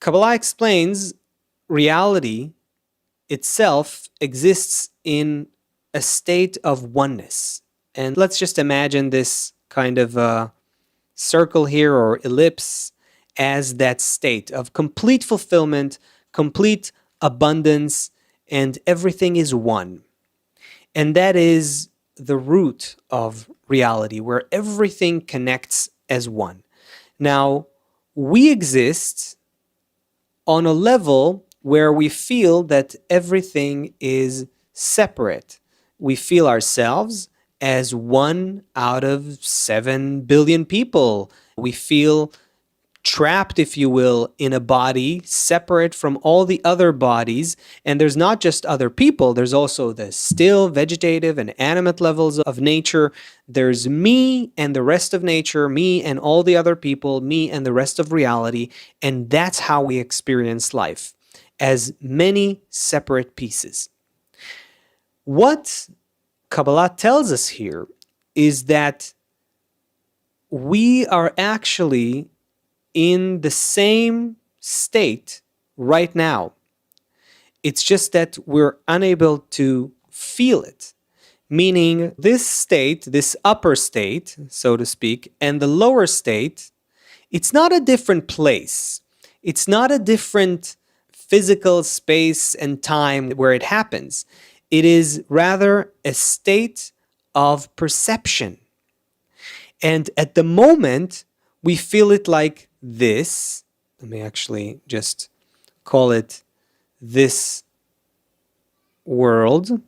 Kabbalah explains reality itself exists in a state of oneness. And let's just imagine this kind of circle here or ellipse as that state of complete fulfillment, complete abundance, and everything is one. And that is the root of reality, where everything connects as one. Now, we exist on a level where we feel that everything is separate. We feel ourselves as 1 out of 7 billion people. We feel trapped, if you will, in a body separate from all the other bodies. And there's not just other people, there's also the still, vegetative, and animate levels of nature. There's me and the rest of nature, me and all the other people, me and the rest of reality. And that's how we experience life, as many separate pieces. What Kabbalah tells us here is that we are actually in the same state right now. It's just that we're unable to feel it. Meaning this state, this upper state, so to speak, and the lower state, it's not a different place. It's not a different physical space and time where it happens. It is rather a state of perception. And at the moment, we feel it like this. Let me actually just call it this world.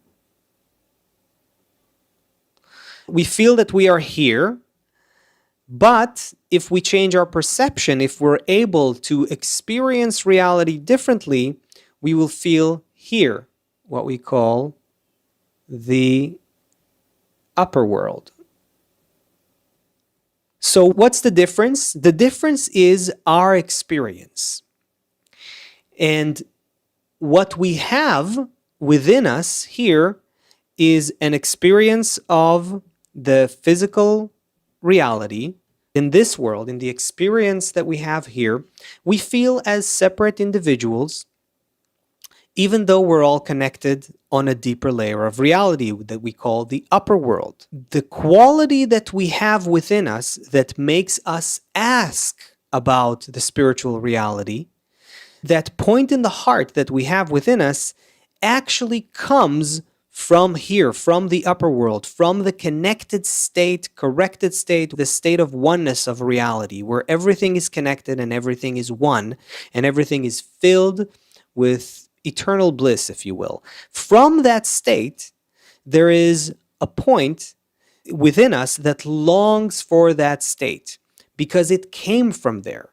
We feel that we are here, but if we change our perception, if we're able to experience reality differently, we will feel here, what we call the upper world. So what's the difference? The difference is our experience. And what we have within us here is an experience of the physical reality in this world, in the experience that we have here. We feel as separate individuals, even though we're all connected on a deeper layer of reality that we call the upper world. The quality that we have within us that makes us ask about the spiritual reality, that point in the heart that we have within us, actually comes from here, from the upper world, from the connected state, corrected state, the state of oneness of reality, where everything is connected and everything is one, and everything is filled with eternal bliss, if you will. From that state, there is a point within us that longs for that state because it came from there.